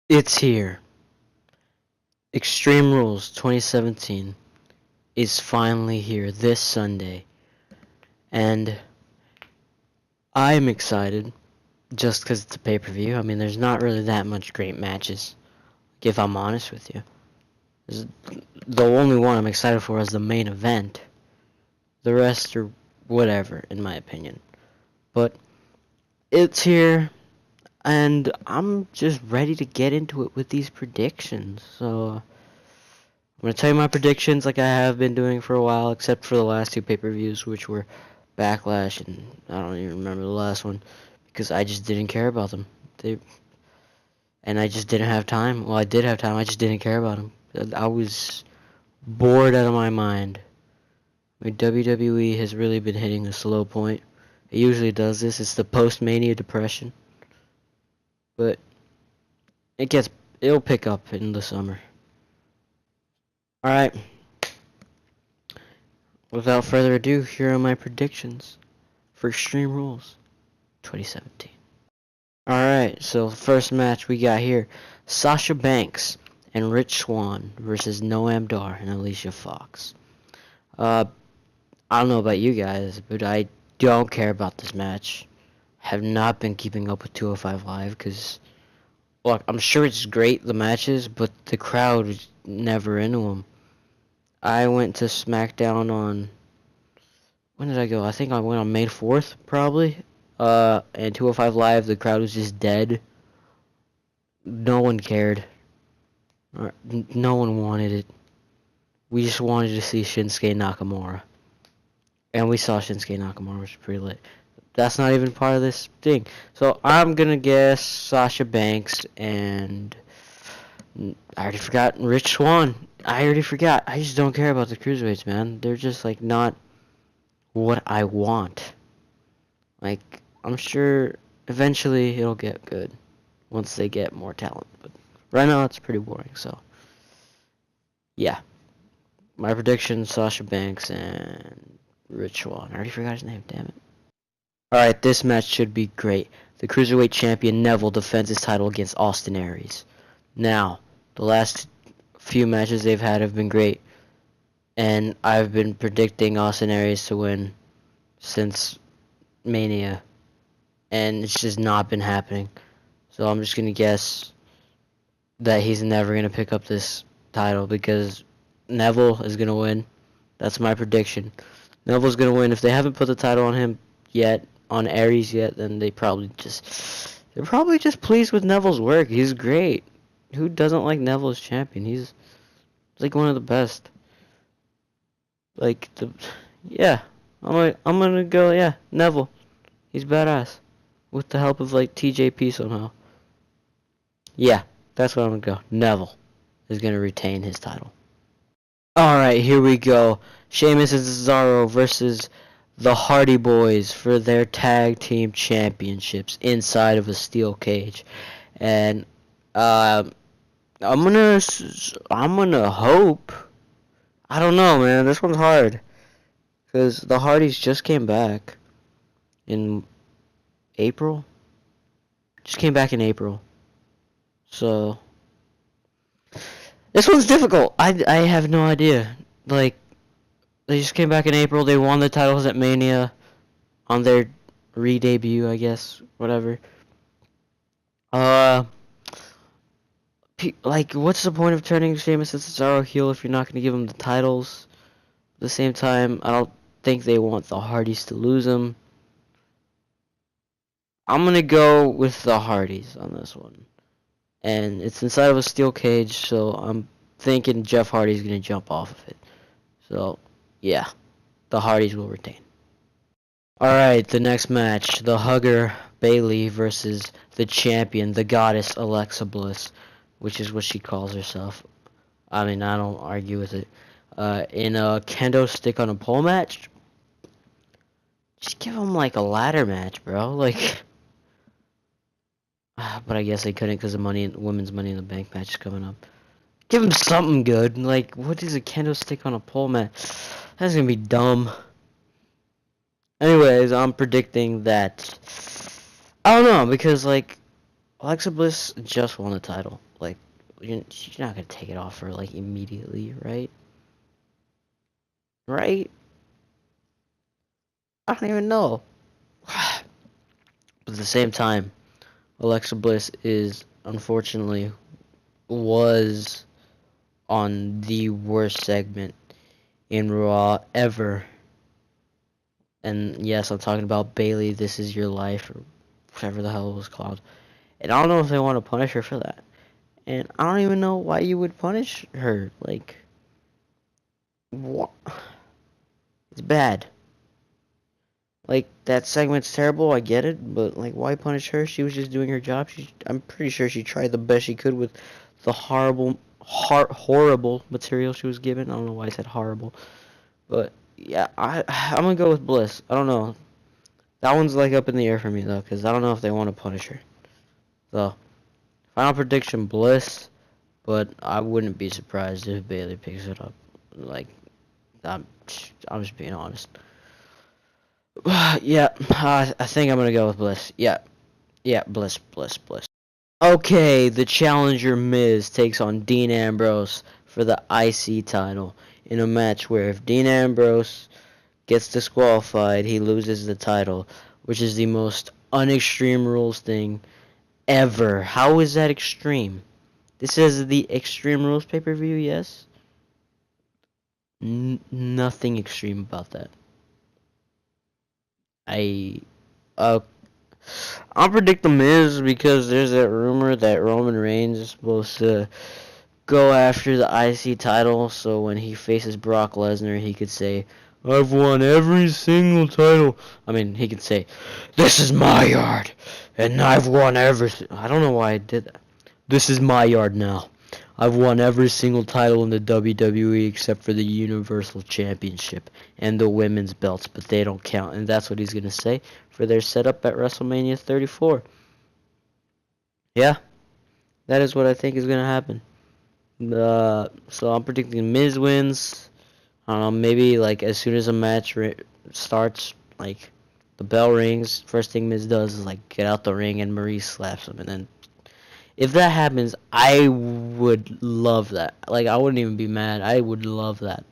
It's here. Extreme Rules 2017 is finally here this Sunday. And I'm excited just because it's a pay-per-view. I mean, there's not really that much great matches, if I'm honest with you. The only one I'm excited for is the main event. The rest are whatever, in my opinion. But it's here, and I'm just ready to get into it with these predictions. So, I'm going to tell you my predictions like I have been doing for a while, except for the last two pay-per-views, which were Backlash, and I don't even remember the last one, because I just didn't care about them. And I just didn't have time. Well, I did have time, I just didn't care about them. I was bored out of my mind. I mean, WWE has really been hitting a slow point. It usually does this. It's the post-Mania depression. But it'll pick up in the summer. Alright. Without further ado, here are my predictions for Extreme Rules 2017. Alright, so first match we got here, Sasha Banks and Rich Swann versus Noam Dar and Alicia Fox. I don't know about you guys, but I don't care about this match. Have not been keeping up with 205 Live because, look, I'm sure it's great, the matches, but the crowd is never into them. I went to SmackDown on, when did I go? I think I went on May 4th, probably. And 205 Live, the crowd was just dead. No one cared. No one wanted it. We just wanted to see Shinsuke Nakamura. And we saw Shinsuke Nakamura, which was pretty lit. That's not even part of this thing. So I'm gonna guess Sasha Banks and I already forgot Rich Swann. I already forgot. I just don't care about the cruiserweights, man. They're just like not what I want. Like, I'm sure eventually it'll get good once they get more talent. But right now it's pretty boring, so yeah. My prediction, Sasha Banks and Rich Swann. I already forgot his name, damn it. Alright, this match should be great. The Cruiserweight Champion Neville defends his title against Austin Aries. Now, the last few matches they've had have been great. And I've been predicting Austin Aries to win since Mania. And it's just not been happening. So I'm just going to guess that he's never going to pick up this title because Neville is going to win. That's my prediction. Neville's going to win. If they haven't put the title on him yet, on Aries yet, then they're probably just pleased with Neville's work. He's great. Who doesn't like Neville as champion? He's like one of the best. Yeah. I'm gonna go, yeah, Neville. He's badass. With the help of like TJP somehow. Yeah, that's what I'm gonna go. Neville is gonna retain his title. Alright, here we go. Sheamus and Cesaro versus the Hardy Boys for their tag team championships inside of a steel cage. And I'm gonna hope. I don't know, man. This one's hard because the Hardys just came back in April. Just came back in April. So this one's difficult. I have no idea. Like, they just came back in April. They won the titles at Mania on their re-debut, I guess. Whatever. Like, what's the point of turning Sheamus and Cesaro heel if you're not going to give them the titles? At the same time, I don't think they want the Hardys to lose them. I'm going to go with the Hardys on this one. And it's inside of a steel cage, so I'm thinking Jeff Hardy's going to jump off of it. So, yeah, the Hardys will retain. Alright, the next match, the Hugger Bayley versus the champion, the goddess Alexa Bliss, which is what she calls herself. I mean, I don't argue with it. In a kendo stick on a pole match, just give them like a ladder match, bro. Like, but I guess they couldn't because the women's Money in the Bank match is coming up. Give them something good. Like, what is a kendo stick on a pole match? That's gonna be dumb. Anyways, I'm predicting that. I don't know because like Alexa Bliss just won the title. Like, she's not gonna take it off her like immediately, right? Right? I don't even know. But at the same time, Alexa Bliss is unfortunately was on the worst segment in Raw ever. And yes, I'm talking about Bayley, This Is Your Life, or whatever the hell it was called. And I don't know if they want to punish her for that. And I don't even know why you would punish her. Like, what? It's bad. Like, that segment's terrible, I get it, but, like, why punish her? She was just doing her job. I'm pretty sure she tried the best she could with the horrible material she was given. I don't know why I said horrible. But, yeah, I'm gonna go with Bliss. I don't know. That one's, like, up in the air for me, though, because I don't know if they want to punish her. So, final prediction, Bliss, but I wouldn't be surprised if Bayley picks it up. Like, I'm just being honest. Yeah, I think I'm gonna go with Bliss. Yeah, Bliss. Okay, the challenger Miz takes on Dean Ambrose for the IC title in a match where if Dean Ambrose gets disqualified, he loses the title, which is the most un-Extreme Rules thing ever. How is that extreme? This is the Extreme Rules pay-per-view, yes? Nothing extreme about that. I'll predict the Miz because there's that rumor that Roman Reigns is supposed to go after the IC title, so when he faces Brock Lesnar, he could say, I've won every single title. I mean, he could say, this is my yard, and I've won everything. I don't know why I did that. This is my yard now. I've won every single title in the WWE except for the Universal Championship and the women's belts, but they don't count. And that's what he's going to say for their setup at WrestleMania 34. Yeah, that is what I think is going to happen. So I'm predicting Miz wins. Maybe like as soon as a match starts, like the bell rings, first thing Miz does is like get out the ring and Marie slaps him, and then if that happens, I would love that. Like, I wouldn't even be mad. I would love that.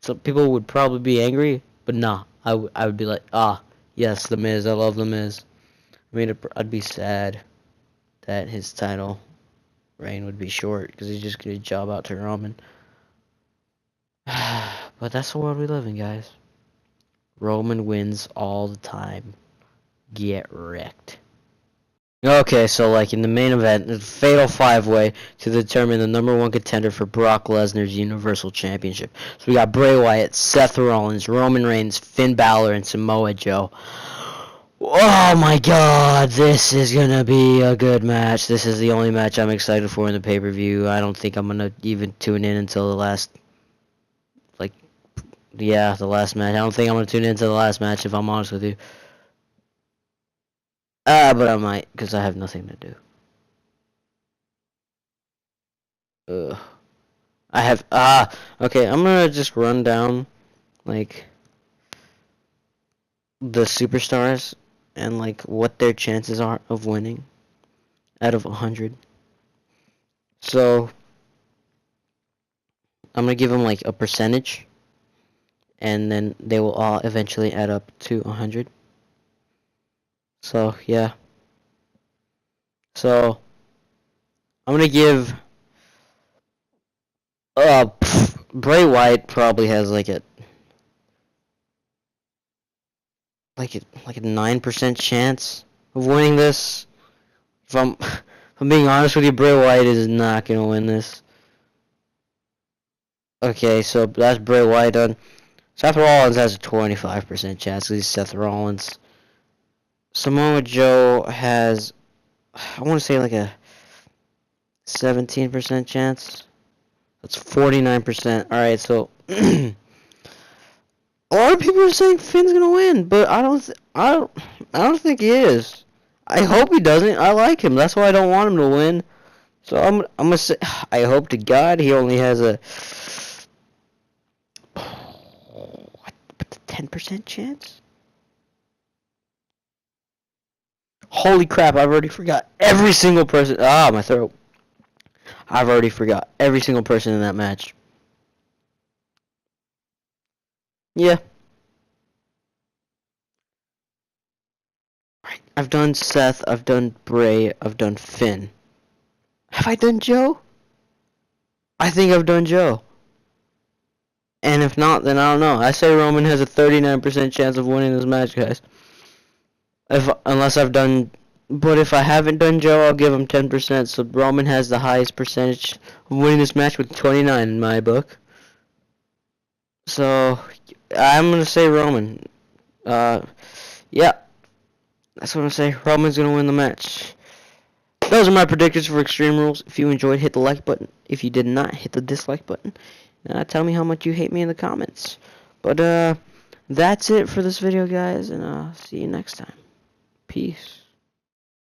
Some people would probably be angry, but nah. I would be like, yes, The Miz. I love The Miz. I mean, I'd be sad that his title reign would be short because he's just going to job out to Roman. But that's the world we live in, guys. Roman wins all the time. Get wrecked. Okay, so like in the main event, the fatal five-way to determine the number one contender for Brock Lesnar's Universal Championship. So we got Bray Wyatt, Seth Rollins, Roman Reigns, Finn Balor, and Samoa Joe. Oh my god, this is gonna be a good match. This is the only match I'm excited for in the pay-per-view. I don't think I'm gonna even tune in until the last, the last match. I don't think I'm gonna tune in until the last match, if I'm honest with you. But I might, because I have nothing to do. Ugh. I have, okay, I'm gonna just run down, like, the superstars and, like, what their chances are of winning out of 100. So, I'm gonna give them, like, a percentage, and then they will all eventually add up to 100. So, yeah. So, I'm gonna give, Bray Wyatt probably has, like a 9% chance of winning this. If I'm being honest with you, Bray Wyatt is not gonna win this. Okay, so that's Bray Wyatt done. Seth Rollins has a 25% chance because he's Seth Rollins. Samoa Joe has, I want to say like a 17% chance. That's 49%. Alright, so a lot of people are saying Finn's gonna win, but I don't think he is. I hope he doesn't. I like him. That's why I don't want him to win. So I'm gonna say, I hope to God he only has a 10% chance. Holy crap, I've already forgot every single person. Ah, my throat. I've already forgot every single person in that match. Yeah. Right. I've done Seth, I've done Bray, I've done Finn. Have I done Joe? I think I've done Joe. And if not, then I don't know. I say Roman has a 39% chance of winning this match, guys. Unless I've done... But if I haven't done Joe, I'll give him 10%. So Roman has the highest percentage of winning this match with 29 in my book. So, I'm going to say Roman. Yeah. That's what I'm going to say. Roman's going to win the match. Those are my predictions for Extreme Rules. If you enjoyed, hit the like button. If you did not, hit the dislike button. Tell me how much you hate me in the comments. But, that's it for this video, guys. And, see you next time. Peace.